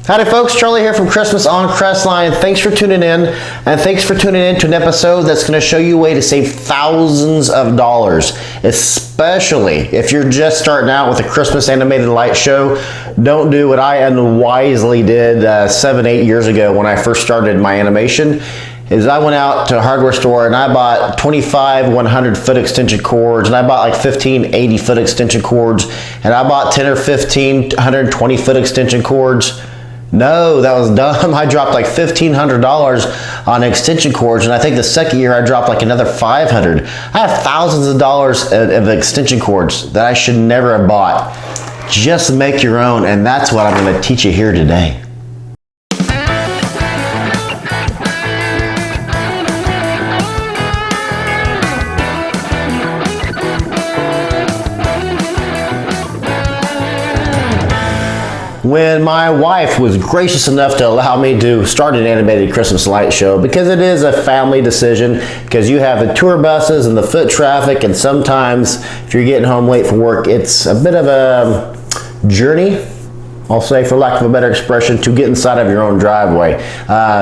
Howdy folks, Charlie here from Christmas on Crestline. Thanks for tuning in, and thanks for tuning in to an episode that's going to show you a way to save thousands of dollars, especially if you're just starting out with a Christmas animated light show. Don't do what I unwisely did 7-8 years ago when I first started my animation. Is I went out to a hardware store and I bought 25 100-foot extension cords, and I bought like 15 80-foot extension cords, and I bought 10 or 15 120-foot extension cords. No, that was dumb. I dropped like $1,500 on extension cords, and I think the second year I dropped like another $500. I have thousands of dollars of extension cords that I should never have bought. Just make your own, and that's what I'm going to teach you here today. When my wife was gracious enough to allow me to start an animated Christmas light show, because it is a family decision, because you have the tour buses and the foot traffic, and sometimes if you're getting home late from work, it's a bit of a journey, I'll say, for lack of a better expression, to get inside of your own driveway.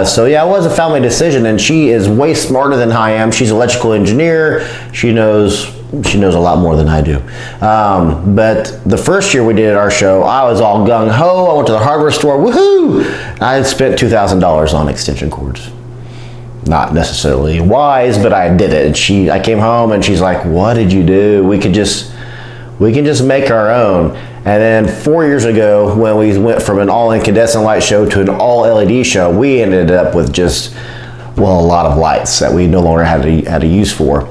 So yeah, it was a family decision, and she is way smarter than I am. She's an electrical engineer. She knows a lot more than I do. But the first year we did our show, I was all gung-ho. I went to the hardware store, woohoo! I had spent $2,000 on extension cords. Not necessarily wise, but I did it. And I came home and she's like, what did you do? We can just make our own. And then 4 years ago, when we went from an all incandescent light show to an all LED show, we ended up with just, well, a lot of lights that we no longer had a use for.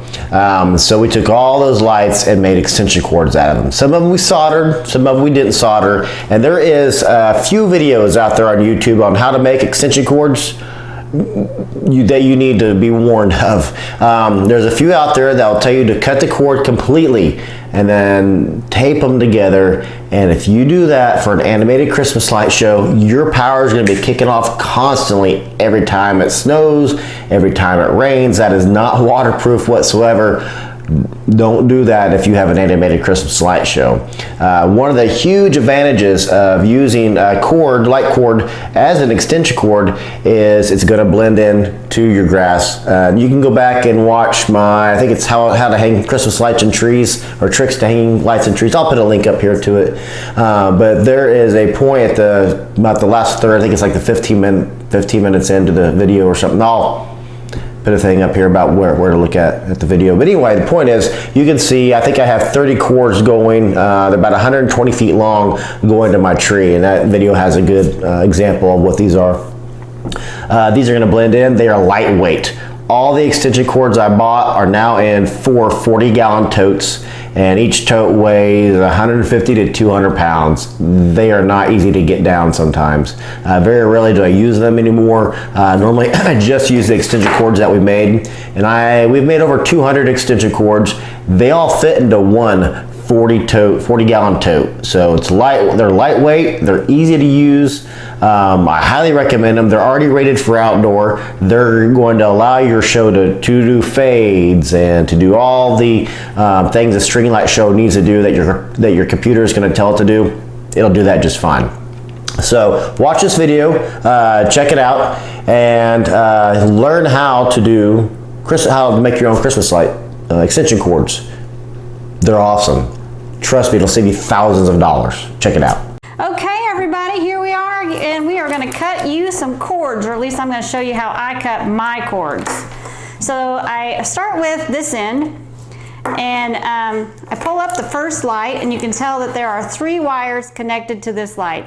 So we took all those lights and made extension cords out of them. Some of them we soldered, some of them we didn't solder. And there is a few videos out there on YouTube on how to make extension cords that you need to be warned of. There's a few out there that will tell you to cut the cord completely and then tape them together. And if you do that for an animated Christmas light show, your power is going to be kicking off constantly every time it snows, every time it rains. That is not waterproof whatsoever. Don't do that if you have an animated Christmas light show. One of the huge advantages of using a light cord as an extension cord is it's going to blend in to your grass. You can go back and watch I think it's how to hang Christmas lights in trees, or tricks to hanging lights in trees. I'll put a link up here to it. But there is a point at about the last third, I think it's like the 15 minutes into the video or something. I'll put a thing up here about where to look at the video. But anyway, the point is, you can see, I think I have 30 cords going, they're about 120 feet long, going to my tree, and that video has a good example of what these are. These are going to blend in. They are lightweight. All the extension cords I bought are now in 4 40-gallon totes, and each tote weighs 150 to 200 pounds. They are not easy to get down sometimes. Very rarely do I use them anymore. Normally I just use the extension cords that we made, and we've made over 200 extension cords. They all fit into one 40-gallon tote. So it's light. They're lightweight. They're easy to use. I highly recommend them. They're already rated for outdoor. They're going to allow your show to do fades and to do all the things a string light show needs to do that your computer is going to tell it to do. It'll do that just fine. So watch this video, check it out, and learn how to make your own Christmas light extension cords. They're awesome. Trust me, it'll save you thousands of dollars. Check it out. Okay, everybody, here we are, and we are going to cut you some cords, or at least I'm going to show you how I cut my cords. So I start with this end, and I pull up the first light, and you can tell that there are 3 wires connected to this light.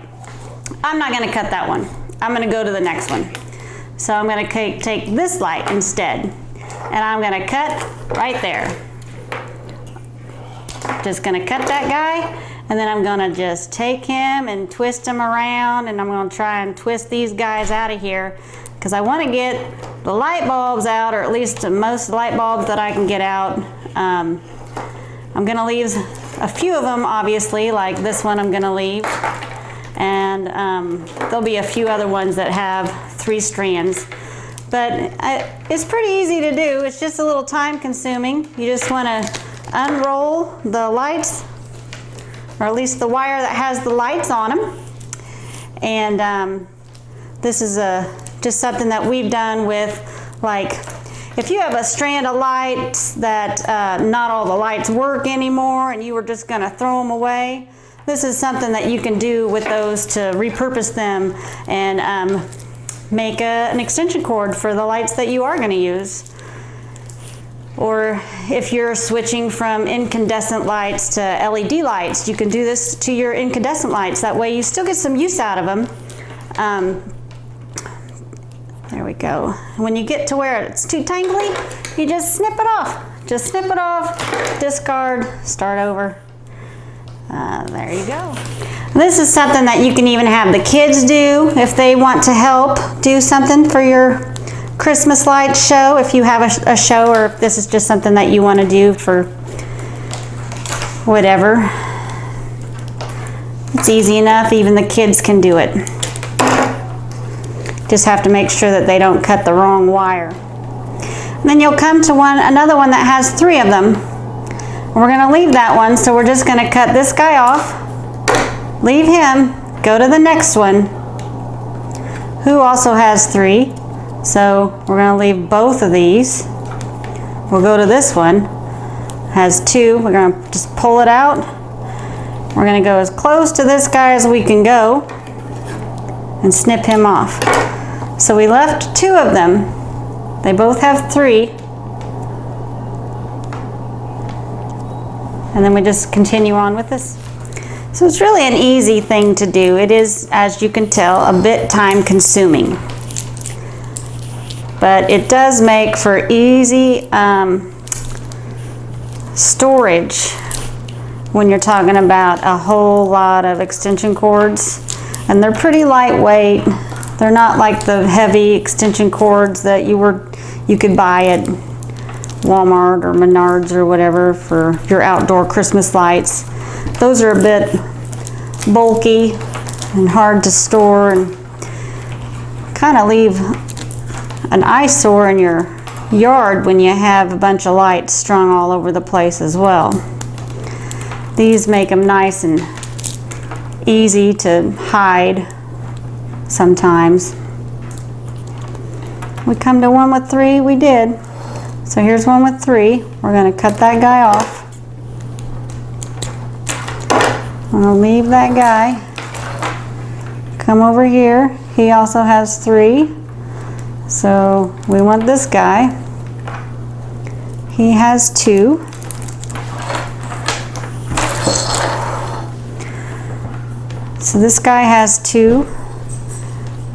I'm not going to cut that one. I'm going to go to the next one. So I'm going to take this light instead, and I'm going to cut right there. Just going to cut that guy, and then I'm going to just take him and twist him around, and I'm going to try and twist these guys out of here because I want to get the light bulbs out, or at least most light bulbs that I can get out. I'm going to leave a few of them, obviously, like this one I'm going to leave, and there'll be a few other ones that have 3 strands. But it's pretty easy to do. It's just a little time consuming. You just want to unroll the lights, or at least the wire that has the lights on them, And this is just something that we've done with, like, if you have a strand of lights that not all the lights work anymore and you were just going to throw them away, this is something that you can do with those to repurpose them and make an extension cord for the lights that you are going to use. Or if you're switching from incandescent lights to LED lights, you can do this to your incandescent lights. That way you still get some use out of them. There we go. When you get to where it's too tangly, you just snip it off. Just snip it off, discard, start over. There you go. This is something that you can even have the kids do if they want to help do something for your Christmas light show, if you have a show, or if this is just something that you want to do for whatever. It's easy enough, even the kids can do it. Just have to make sure that they don't cut the wrong wire. And then you'll come to another one that has 3 of them. We're going to leave that one, so we're just going to cut this guy off, leave him, go to the next one, who also has 3. So we're going to leave both of these. We'll go to this one, has 2. We're going to just pull it out. We're going to go as close to this guy as we can go and snip him off. So we left 2 of them. They both have 3. And then we just continue on with this. So it's really an easy thing to do. It is, as you can tell, a bit time consuming. But it does make for easy storage when you're talking about a whole lot of extension cords. And they're pretty lightweight. They're not like the heavy extension cords that you could buy at Walmart or Menards or whatever for your outdoor Christmas lights. Those are a bit bulky and hard to store and kind of leave an eyesore in your yard when you have a bunch of lights strung all over the place as well. These make them nice and easy to hide sometimes. We come to one with 3, we did. So here's one with 3. We're going to cut that guy off. I'm going to leave that guy. Come over here. He also has 3. So we want this guy. He has 2. So this guy has 2.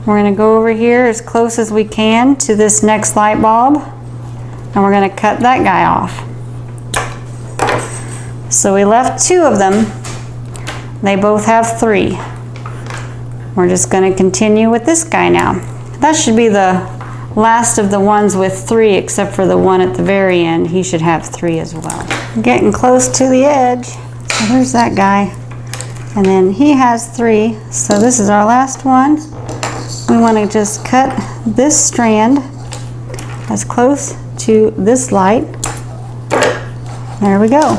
We're going to go over here as close as we can to this next light bulb, and we're going to cut that guy off. So we left 2 of them. They both have 3. We're just going to continue with this guy now. That should be the last of the ones with 3, except for the one at the very end. He should have 3 as well. Getting close to the edge. So there's that guy. And then he has 3. So this is our last one. We want to just cut this strand as close to this light. There we go.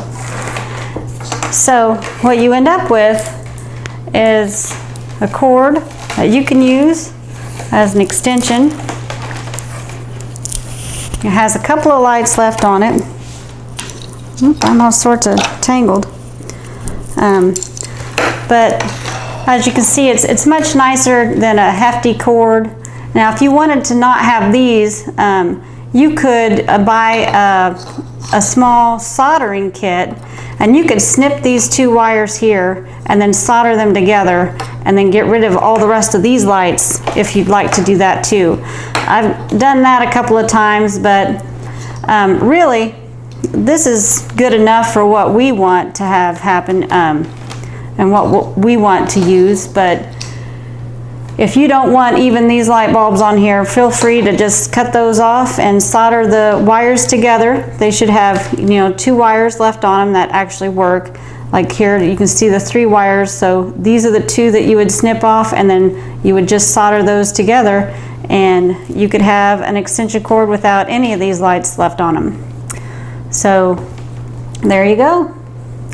So what you end up with is a cord that you can use as an extension. It has a couple of lights left on it. I'm all sorts of tangled. But as you can see, it's much nicer than a hefty cord. Now, if you wanted to not have these, you could buy a small soldering kit, and you could snip these 2 wires here and then solder them together and then get rid of all the rest of these lights if you'd like to do that too. I've done that a couple of times, but really this is good enough for what we want to have happen and what we want to use. But if you don't want even these light bulbs on here, feel free to just cut those off and solder the wires together. They should have, 2 wires left on them that actually work. Like here, you can see the 3 wires. So these are the 2 that you would snip off, and then you would just solder those together, and you could have an extension cord without any of these lights left on them. So there you go,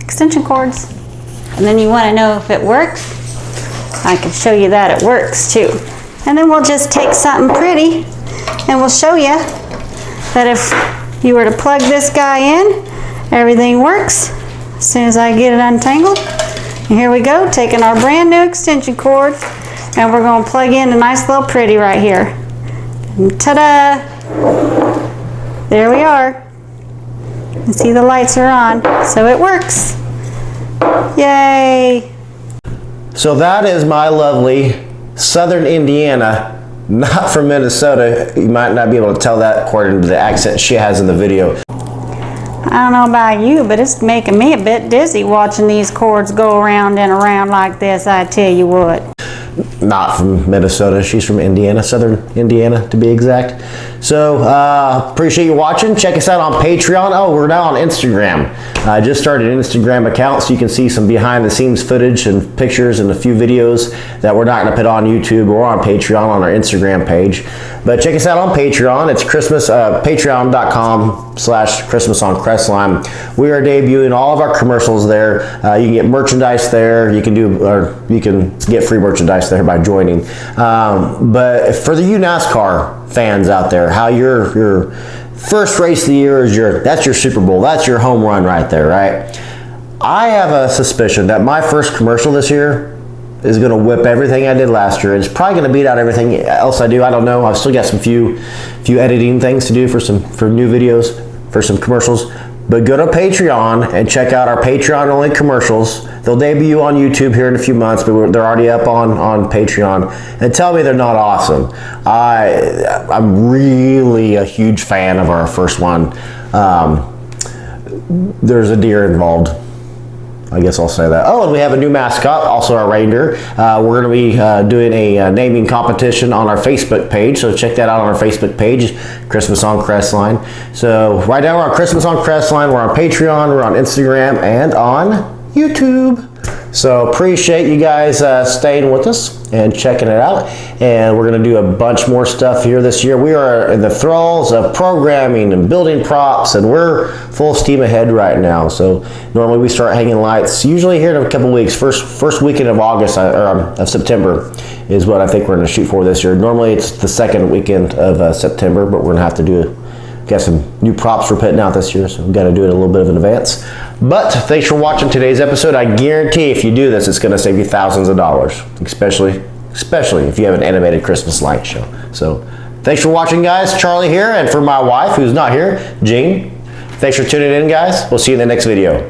extension cords. And then you want to know if it works. I can show you that it works too. And then we'll just take something pretty and we'll show you that if you were to plug this guy in, everything works as soon as I get it untangled. And here we go, taking our brand new extension cord, and we're going to plug in a nice little pretty right here. And ta-da! There we are. You see the lights are on, so it works. Yay! So that is my lovely Southern Indiana, not from Minnesota. You might not be able to tell that according to the accent she has in the video. I don't know about you, but it's making me a bit dizzy watching these cords go around and around like this, I tell you what. Not from Minnesota, she's from Indiana, Southern Indiana to be exact. So appreciate you watching. Check us out on Patreon. Oh, we're now on Instagram. I just started an Instagram account so you can see some behind the scenes footage and pictures and a few videos that we're not going to put on YouTube or on Patreon on our Instagram page. But check us out on Patreon. It's Christmas, patreon.com/Christmas on Crestline. We are debuting all of our commercials there. You can get merchandise there. You can get free merchandise there by joining. But for the NASCAR fans out there, how your first race of the year is that's your Super Bowl, that's your home run right there, right? I have a suspicion that my first commercial this year is going to whip everything I did last year. It's probably going to beat out everything else I do. I don't know. I've still got some few editing things to do for new videos, for some commercials. But go to Patreon and check out our Patreon only commercials. They'll debut on YouTube here in a few months, but they're already up on Patreon. And tell me they're not awesome. I'm really a huge fan of our first one. There's a deer involved. I guess I'll say that. Oh, and we have a new mascot, also our reindeer. We're going to be doing a naming competition on our Facebook page, so check that out on our Facebook page, Christmas on Crestline. So right now we're on Christmas on Crestline, we're on Patreon, we're on Instagram, and on YouTube. So appreciate you guys staying with us and checking it out. And we're going to do a bunch more stuff here this year. We are in the thralls of programming and building props, and we're full steam ahead right now. So normally we start hanging lights usually here in a couple weeks. First weekend of August or of September is what I think we're going to shoot for this year. Normally it's the second weekend of September, but we're going to have to got some new props we're putting out this year, so we've got to do it a little bit of in advance. But thanks for watching today's episode. I guarantee if you do this, it's going to save you thousands of dollars, especially if you have an animated Christmas light show. So thanks for watching, guys. Charlie here, and for my wife, who's not here, Jean, thanks for tuning in, guys. We'll see you in the next video.